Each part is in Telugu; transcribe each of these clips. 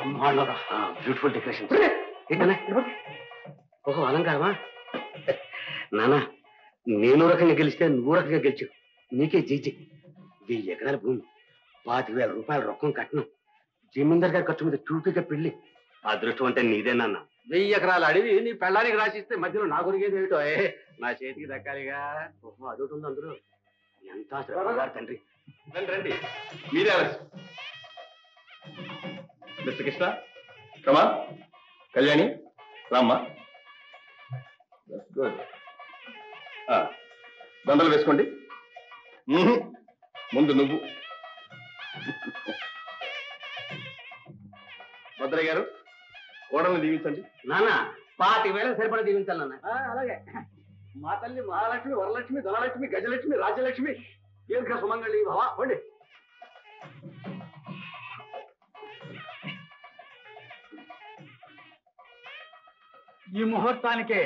Beautiful decoration. ఓహో అలంకారమా? నానా, నేను రకంగా గెలిస్తే నువ్వు రకంగా గెలిచావు. నీకే జైజీ. 1000 ఎకరాల భూమి, 25,000 రూపాయల రొక్కం కట్నం, జమీందార్ గారి ఖర్చు మీద టూపీగా పెళ్లి. అదృష్టం అంటే నీదే నాన్న. 1000 ఎకరాల అడివి నీ పెళ్ళానికి రాసిస్తే మధ్యలో నా గురికేది ఏమిటో నా చేతికి దక్కాలిగా. ఓహో అదొకటి ఉంది అందులో. ఎంత శ్రమ తండ్రి. రండి మీరే మిస్టర్ కృష్ణ, రమా, కళ్యాణి, రామ్మా. దండలు వేసుకోండి. ముందు నువ్వు. భద్రయ్య గారు కోడల్ని దీవించండి. నాన్న 25,000 సరిపడా దీవించాలి నాన్న. అలాగే. మా తల్లి మహాలక్ష్మి, వరలక్ష్మి, ధనలక్ష్మి, గజలక్ష్మి, రాజ్యలక్ష్మి, దీర్ఘ సుమంగళి భవ. పండి. ఈ ముహూర్తానికే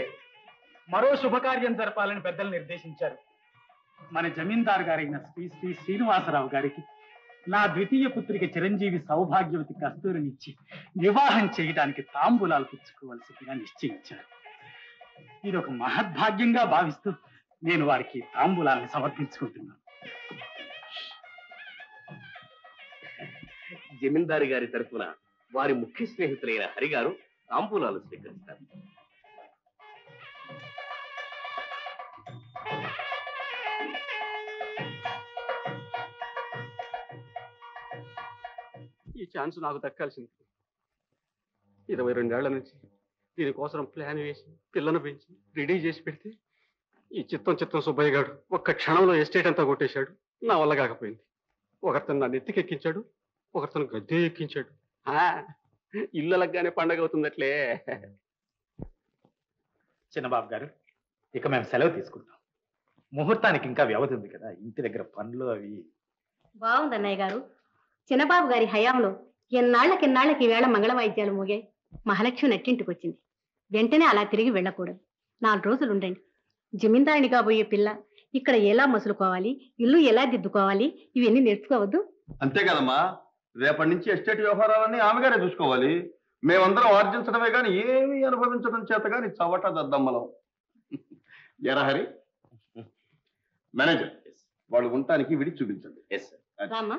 మరో శుభకార్యం జరపాలని పెద్దలు నిర్దేశించారు. మన జమీందారు గారైన శ్రీ శ్రీ శ్రీనివాసరావు గారికి నా ద్వితీయ పుత్రిక చిరంజీవి సౌభాగ్యవతి కస్తూరినిచ్చి వివాహం చేయడానికి తాంబూలాలు పుచ్చుకోవలసిందిగా నిశ్చయించారు. ఇది ఒక మహద్భాగ్యంగా భావిస్తూ నేను వారికి తాంబూలాలను సమర్పించుకుంటున్నాను. జమీందారు గారి తరఫున వారి ముఖ్య స్నేహితులైన హరిగారు తాంబూలాలు స్వీకరిస్తారు. ఈ ఛాన్స్ నాకు దక్కాల్సింది. 22 ఏళ్ల నుంచి దీనికోసం ప్లాన్ వేసి పిల్లను పెంచి రెడీ చేసి పెడితే ఈ చిత్తం సుబ్బయ్య గారు ఒక్క క్షణంలో ఎస్టేట్ అంతా కొట్టేశాడు. నా వల్ల కాకపోయింది. ఒకరితను నా నెత్తికెక్కించాడు, ఒకరితను గద్దె ఎక్కించాడు. ఇల్లు అలగ్గానే పండగ అవుతుందట్లే. చిన్నబాబు గారు, ఇక మేము సెలవు తీసుకుంటాం. ముహూర్తానికి ఇంకా వ్యవధి ఉంది కదా, ఇంటి దగ్గర పనులు అవి. బాగుంది అన్నయ్య గారు. చిన్నబాబు గారి హయాంలో ఎన్నాళ్ళకి వేళ మంగళ వాయిద్యాలు మోగాయి. మహాలక్ష్మి నట్టింటికి వచ్చింది. వెంటనే అలా తిరిగి వెళ్ళకూడదు. 4 రోజులు ఉండండి. జమీందారిని కాబోయే పిల్ల ఇక్కడ ఎలా మసులుకోవాలి, ఇల్లు ఎలా దిద్దుకోవాలి, ఇవన్నీ నేర్చుకోవద్దు. అంతే కదమ్మా, రేపటి నుంచి ఎస్టేట్ వ్యవహారాలన్నీ ఆమెగానే చూసుకోవాలి. మేమందరం ఆర్జించడమే కానీ ఏమీ అనుభవించడం చేత కానీ చవట దద్దమ్మలం. ఎరా హరి, మేనేజర్ వాళ్ళు ఉండటానికి విడి చూపించండి. రామ్మా.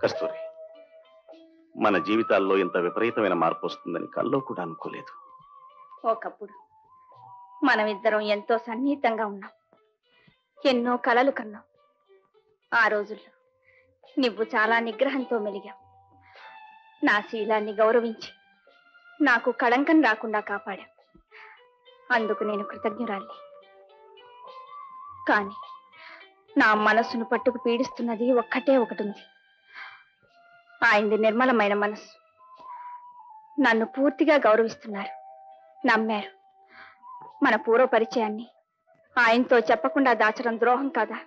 కస్తూరి, మన జీవితాల్లో ఇంత విపరీతమైన మార్పు వస్తుందని కల్లో కూడా అనుకోలేదు. ఒకప్పుడు మనమిద్దరం ఎంతో సన్నిహితంగా ఉన్నాం, ఎన్నో కలలు కన్నాం. ఆ రోజుల్లో నువ్వు చాలా నిగ్రహంతో మెలిగావు. నా శీలాన్ని గౌరవించి నాకు కళంకం రాకుండా కాపాడావు. అందుకు నేను కృతజ్ఞురాలి. కానీ నా మనస్సును పట్టుకు పీడిస్తున్నది ఒక్కటే ఒకటి ఉంది. ఆయనది నిర్మలమైన మనస్సు. నన్ను పూర్తిగా గౌరవిస్తున్నారు, నమ్మారు. మన పూర్వ పరిచయాన్ని ఆయనతో చెప్పకుండా దాచడం ద్రోహం కాదా?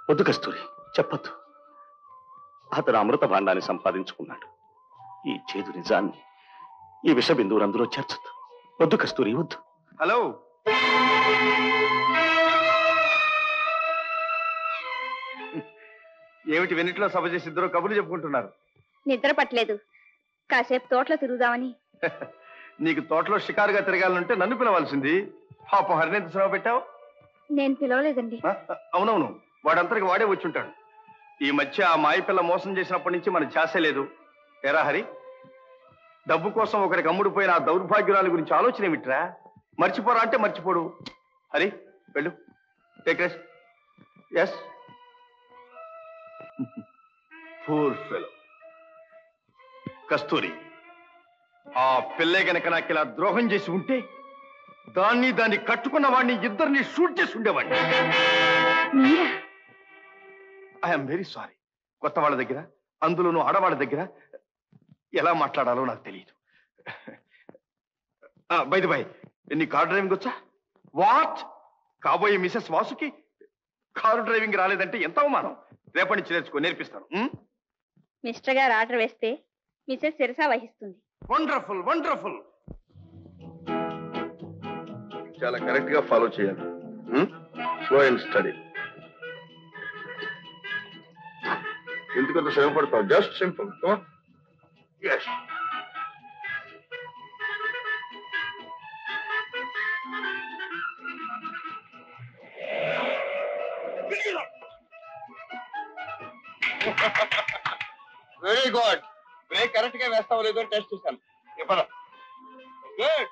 వద్దు కస్తూరి, చెప్పొద్దు. అతను అమృత భాండాన్ని సంపాదించుకున్నాడు. ఈ చేదు నిజాన్ని, ఈ విష బిందువులు అందులో చేర్చొద్దు. వద్దు కస్తూరి, వద్దు. హలో, ఏమిటి వెన్నిట్లో సభ చేసి ఇద్దరు కబుర్లు చెప్పుకుంటున్నారు? నిద్ర పట్టలేదు, కాసేపు తోటలో తిరుగుదామని. నీకు తోటలో షికారుగా తిరగాలంటే నన్ను పిలవాల్సింది. పాపం హరినేంత శ్రమ పెట్టావు. నేను పిలవలేదండి. అవునవును, వాడంతరికి వాడే వచ్చి ఉంటాడు. ఈ మధ్య ఆ మాయ పిల్ల మోసం చేసినప్పటి నుంచి మన ఛాసే లేదు. ఎరా హరి, డబ్బు కోసం ఒకరికి అమ్ముడుపోయిన ఆ దౌర్భాగ్యురాలి గురించి ఆలోచన ఏమిట్రా? మర్చిపోరా అంటే మర్చిపోడు. హరి వెళ్ళు, take rest. Yes, poor fellow. Kasturi, ఆ పిల్లే గనక నాకు ఇలా ద్రోహం చేసి ఉంటే దాన్ని కట్టుకున్న వాడిని ఇద్దరిని షూట్ చేసి ఉండేవాడిని. I'm very sorry. కొత్త వాళ్ళ దగ్గర, అందులోనూ ఆడవాళ్ళ దగ్గర ఎలా మాట్లాడాలో నాకు తెలియదు. బై ది బై, నీ కారు డ్రైవింగ్ వచ్చా? వాట్? కాబోయే మిసెస్ వాసుకి కారు డ్రైవింగ్ రాలేదంటే ఎంత అవమానం. రేపటి నుంచి నేర్పిస్తాను. మిస్టర్ గారు ఆర్డర్ వేస్తే మిసెస్ శిరస వహిస్తుంది. Wonderful, wonderful. చాలా కరెక్ట్ గా ఫాలో చేయాలి. Go and study. ఎందుకంత శ్రమ పడతావు? Just simple. Yes. Very good. Break correct గా వేస్తావో లేదో టెస్ట్ చేశాను. చెప్పరా? గుడ్.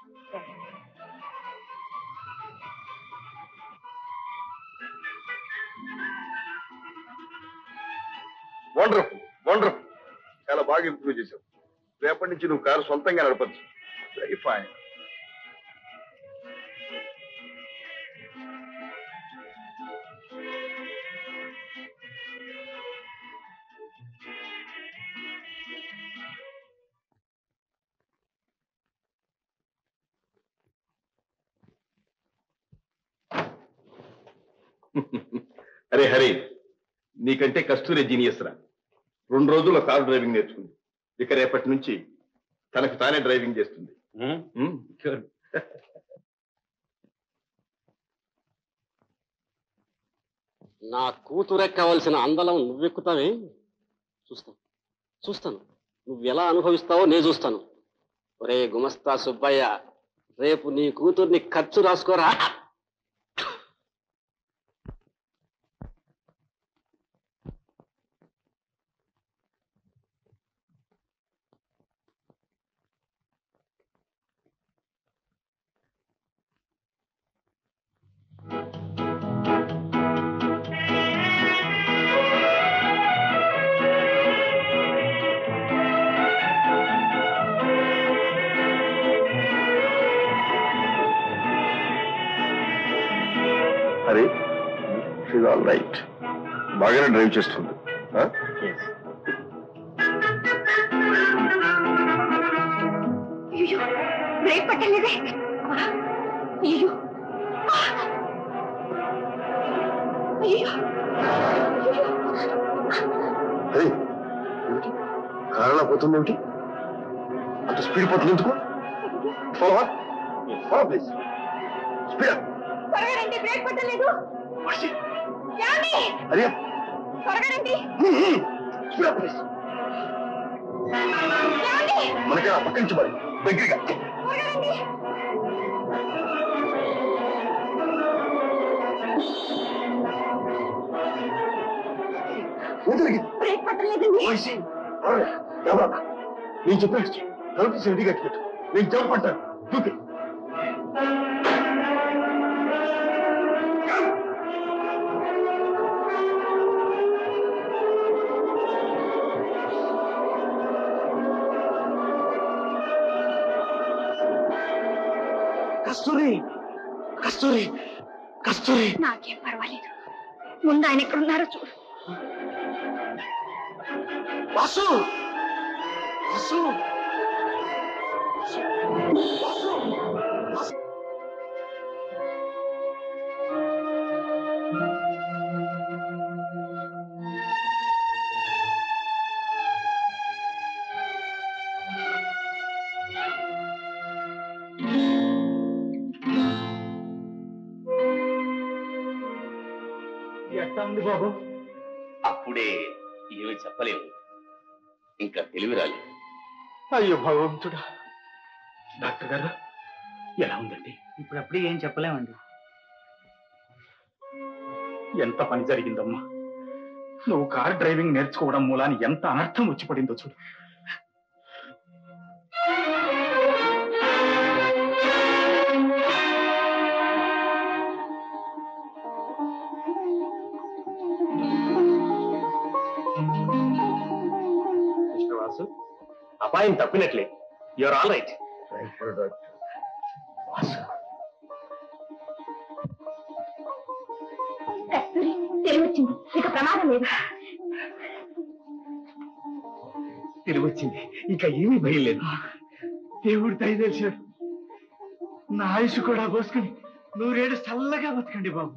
Wonderful, wonderful. చాలా బాగా ఇంప్రూవ్ చేశావు. రేపటి నుంచి నువ్వు కారు సొంతంగా నడపచ్చు. Very fine. అరే హరి, నీకంటే కస్తూరి జీనియస్ రా. 2 రోజుల్లో కారు డ్రైవింగ్ నేర్చుకుంది. ఇక రేపటి నుంచి తనకు తానే డ్రైవింగ్ చేస్తుంది. నా కూతురే కావలసిన అందలం నువ్వెక్కుతావే. చూస్తాను నువ్వు ఎలా అనుభవిస్తావో నేను చూస్తాను. ఒరే గుమస్తా సుబ్బయ్య, రేపు నీ కూతుర్ని ఖర్చు రాసుకోరా. Hari, she's all right. బాగానే డ్రైవ్ చేస్తుంది. బ్రేక్ పట్టలేదే. అయ్యో అయ్యో. హరి, ఏమిటి కారణం పోతుంది? ఏమిటి అంత స్పీడ్ పోతుంది? ఎందుకు? Please speed. త్వరగా రండి, బ్రేక్ పట్టలేదు. హరి, త్వరగా రండి. Speed please. మనకి పక్క నుంచి మరి దగ్గరగా. త్వరగా రండి. బ్రేక్ పట్టలేదండి. నేను చెప్పాను తలుపు రెడీ కట్టుకోట్టు. నేను జంప్ అంటాను. దూకి. కస్తూరి, కస్తూరి, కస్తూరి. నాకేం పర్వాలేదు. ముందు ఆయన ఎక్కడున్నారో చూడు. వాసు, వాసు, ఎట్లా ఉంది బాబు? అప్పుడే ఏమి చెప్పలేము, ఇంకా తెలివి రాలేదు. అయ్యో భగవంతుడా. డాక్టర్ గారు ఎలా ఉందండి? ఇప్పుడప్పుడే ఏం చెప్పలేమండి. ఎంత పని జరిగిందమ్మా. నువ్వు కార్ డ్రైవింగ్ నేర్చుకోవడం మూలాన్ని ఎంత అనర్థం వచ్చి పడిందో చూడు. అపాయం తప్పినట్లే. You're all right. కస్తూరి తెలివచ్చింది, ఇక ప్రమాదం లేదు. తెలివచ్చింది, ఇక ఏమీ భయం లేదు. దేవుడు దయచేశాడు. నా ఆయుష్ కూడా పోసుకుని 100 ఏళ్ళు చల్లగా బతకండి బాబు.